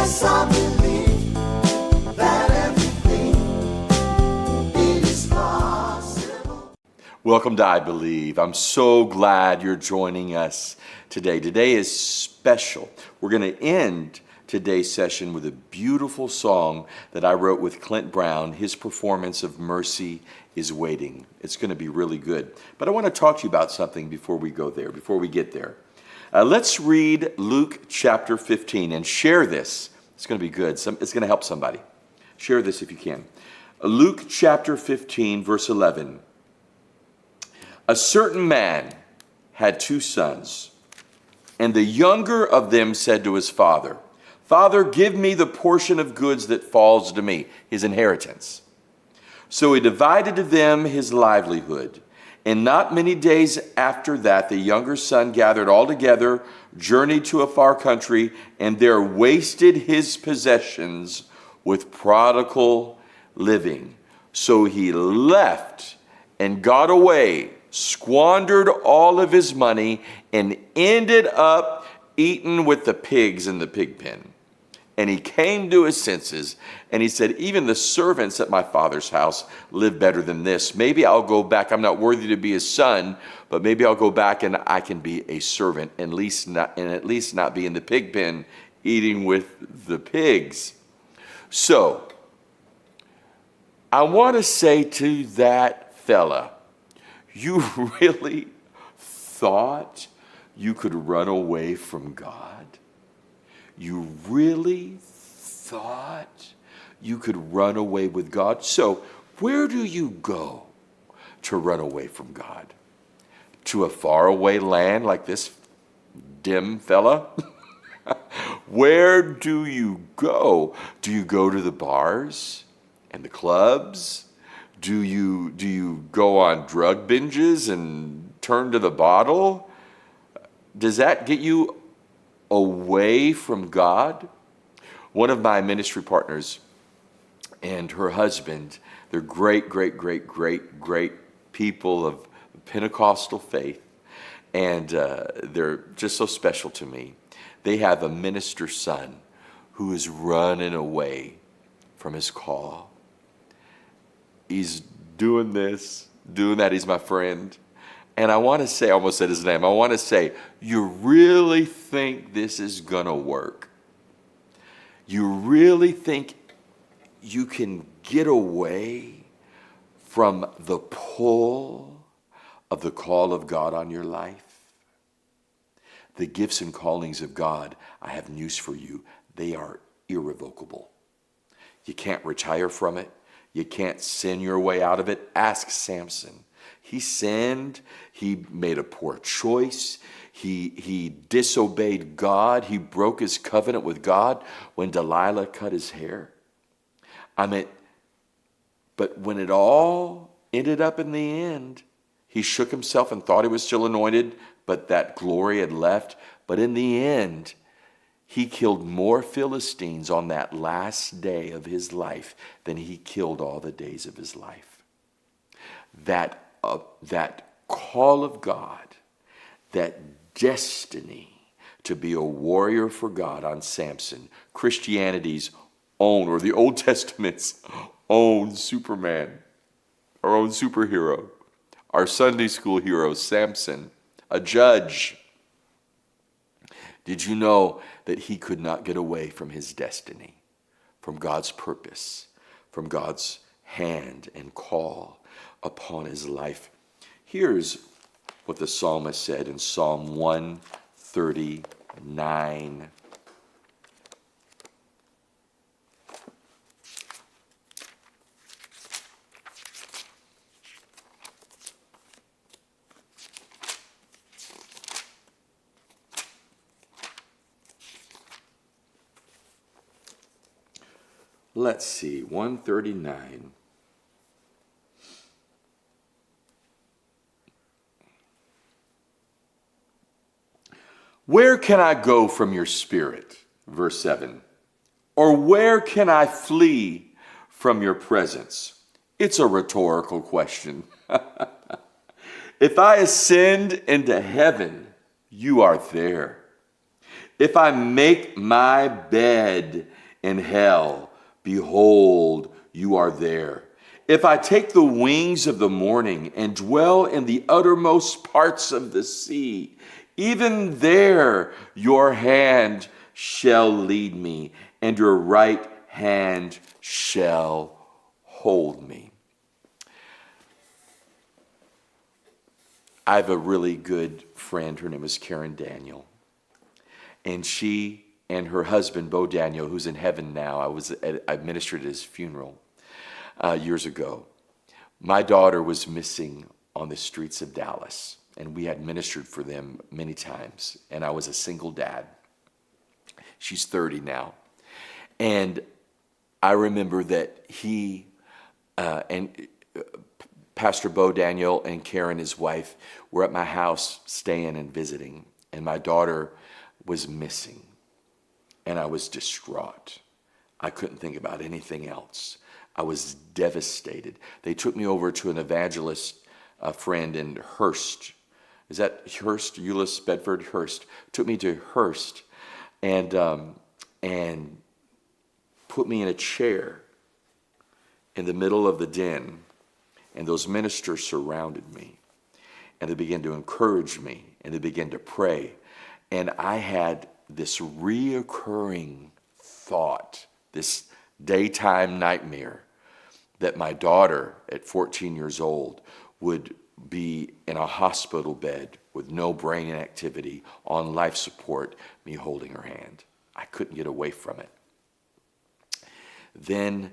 Yes, I believe that everything is possible. Welcome to I Believe. I'm so glad you're joining us today. Today is special. We're going to end today's session with a beautiful song that I wrote with Clint Brown. His performance of Mercy is Waiting. It's going to be really good. But I want to talk to you about something before we go there, before we get there. Let's read Luke chapter 15 and share this. It's going to be good. It's going to help somebody. Share this if you can. Luke chapter 15, verse 11. A certain man had 2 sons, and the younger of them said to his father, "Father, give me the portion of goods that falls to me," his inheritance. So he divided to them his livelihood. And not many days after that, the younger son gathered all together, journeyed to a far country, and there wasted his possessions with prodigal living. So he left and got away, squandered all of his money, and ended up eating with the pigs in the pig pen. And he came to his senses, and he said, "Even the servants at my father's house live better than this. Maybe I'll go back. I'm not worthy to be his son, but maybe I'll go back and I can be a servant, and at least not be in the pig pen eating with the pigs." So I want to say to that fella, you really thought you could run away from God? You really thought you could run away with God? So where do you go to run away from God? To a faraway land like this dim fella? Where do you go? Do you go to the bars and the clubs? Do you go on drug binges and turn to the bottle? Does that get you away from God? One of my ministry partners and her husband, they're great people of Pentecostal faith, and they're just so special to me. They have a minister son who is running away from his call. He's doing this, doing that. He's my friend. And I want to say, I almost said his name, I want to say, you really think this is going to work? You really think you can get away from the pull of the call of God on your life? The gifts and callings of God, I have news for you, they are irrevocable. You can't retire from it. You can't sin your way out of it. Ask Samson. He sinned. He made a poor choice. He disobeyed God. He broke his covenant with God when Delilah cut his hair. But when it all ended up in the end, he shook himself and thought he was still anointed, but that glory had left. But in the end, he killed more Philistines on that last day of his life than he killed all the days of his life. That call of God, that destiny to be a warrior for God on Samson, Christianity's own, or the Old Testament's own Superman, our own superhero, our Sunday school hero, Samson, a judge. Did you know that he could not get away from his destiny, from God's purpose, from God's hand and call upon his life? Here's what the psalmist said in Psalm 139. Let's see, 139. Where can I go from your spirit? Verse 7. Or where can I flee from your presence? It's a rhetorical question. If I ascend into heaven, you are there. If I make my bed in hell, behold, you are there. If I take the wings of the morning and dwell in the uttermost parts of the sea, even there your hand shall lead me, and your right hand shall hold me. I have a really good friend. Her name is Karen Daniel. And she and her husband, Bo Daniel, who's in heaven now, I ministered at his funeral years ago. My daughter was missing on the streets of Dallas, and we had ministered for them many times. And I was a single dad. She's 30 now. And I remember that he and Pastor Bo Daniel and Karen, his wife, were at my house staying and visiting. And my daughter was missing. And I was distraught. I couldn't think about anything else. I was devastated. They took me over to an evangelist friend in Hurst. Is that Hurst? Euless Bedford Hurst. Took me to Hurst and put me in a chair in the middle of the den. And those ministers surrounded me. And they began to encourage me. And they began to pray. And I had this reoccurring thought, this daytime nightmare, that my daughter at 14 years old would be in a hospital bed with no brain activity, on life support, me holding her hand. I couldn't get away from it. Then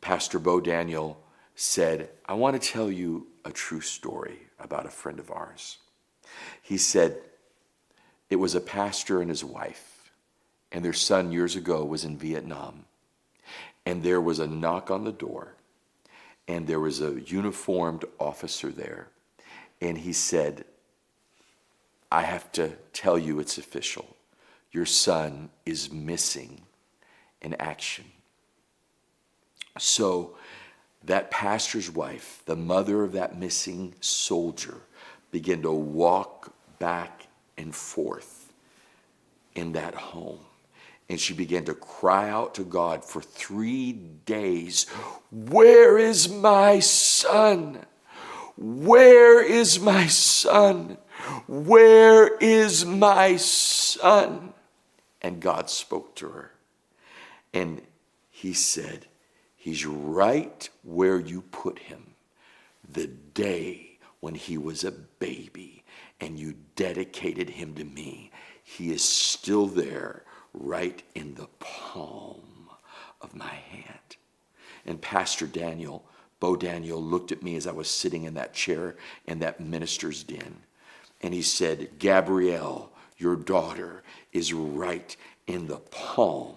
Pastor Bo Daniel said, I want to tell you a true story about a friend of ours. He said, it was a pastor and his wife, and their son years ago was in Vietnam. And there was a knock on the door, and there was a uniformed officer there. And he said, I have to tell you it's official. Your son is missing in action. So that pastor's wife, the mother of that missing soldier, began to walk back and forth in that home. And she began to cry out to God for 3 days. Where is my son? Where is my son? Where is my son? And God spoke to her. And he said, he's right where you put him the day when he was a baby and you dedicated him to me. He is still there, right in the palm of my hand. And Pastor Daniel, Bo Daniel, looked at me as I was sitting in that chair in that minister's den. And he said, Gabrielle, your daughter is right in the palm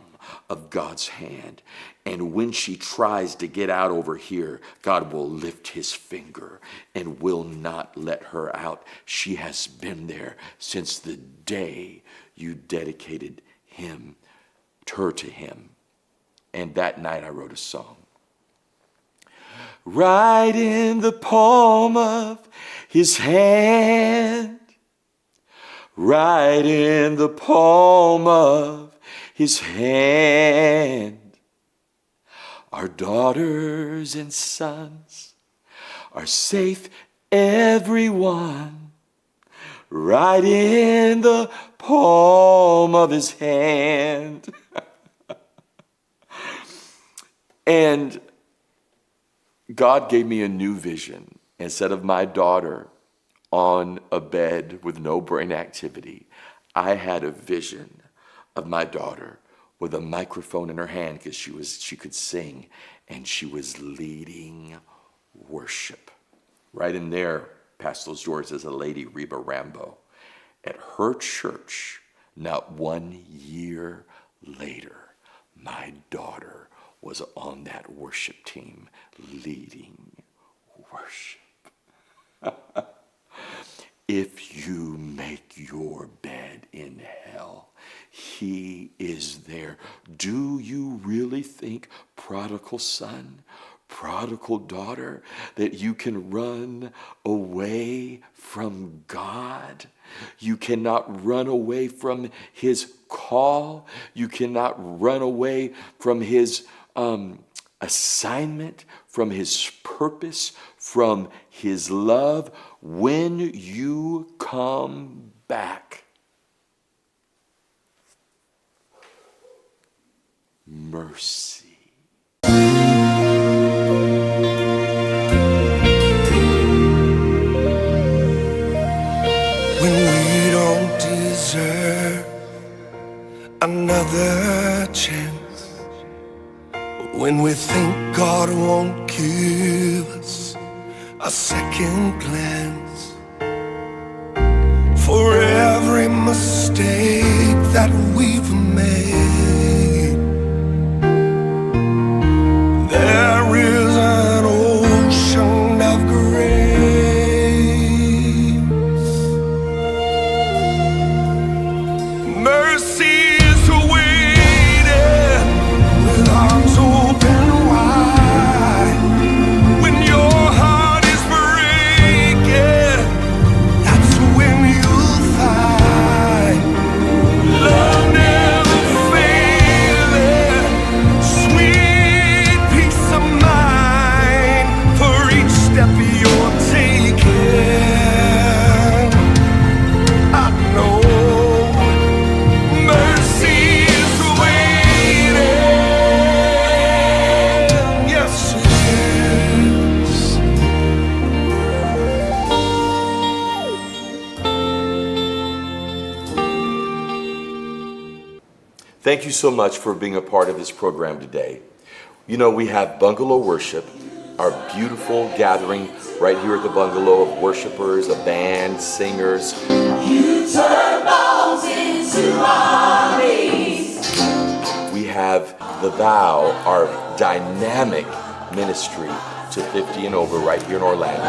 of God's hand. And when she tries to get out over here, God will lift his finger and will not let her out. She has been there since the day you dedicated her to him. And that night I wrote a song. Right in the palm of his hand, right in the palm of his hand, our daughters and sons are safe, everyone, right in the palm of his hand. And God gave me a new vision. Instead of my daughter on a bed with no brain activity, I had a vision of my daughter with a microphone in her hand because she could sing, and she was leading worship. Right in there, past those doors, is a lady, Reba Rambo. At her church, not 1 year later, my daughter was on that worship team leading worship. If you make your bed in hell, he is there. Do you really think, prodigal son, prodigal daughter, that you can run away from God. You cannot run away from his call. You cannot run away from his assignment, from his purpose, from his love. When you come back, mercy. When we don't deserve another chance, when we think God won't give us a second glance, for every mistake that we've made, there is an ocean of grace. Mercy is waiting with arms open wide. When your heart is breaking, that's when you'll find love never failing, sweet peace of mind for each step you're taking. I know mercy is waiting. Yes, it is. Thank you so much for being a part of this program today. You know, we have Bungalow Worship, our beautiful gathering right here at the Bungalow of worshipers, a band, singers. You turn bones into armies. We have The Vow, our dynamic ministry to 50 and over right here in Orlando.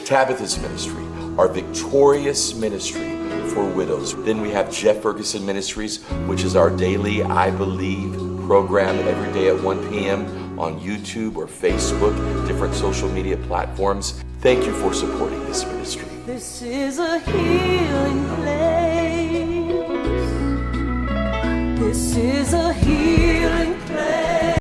Tabitha's ministry, our victorious ministry for widows. Then we have Jeff Ferguson Ministries, which is our daily I Believe program every day at 1 p.m. on YouTube or Facebook, different social media platforms. Thank you for supporting this ministry. This is a healing place. This is a healing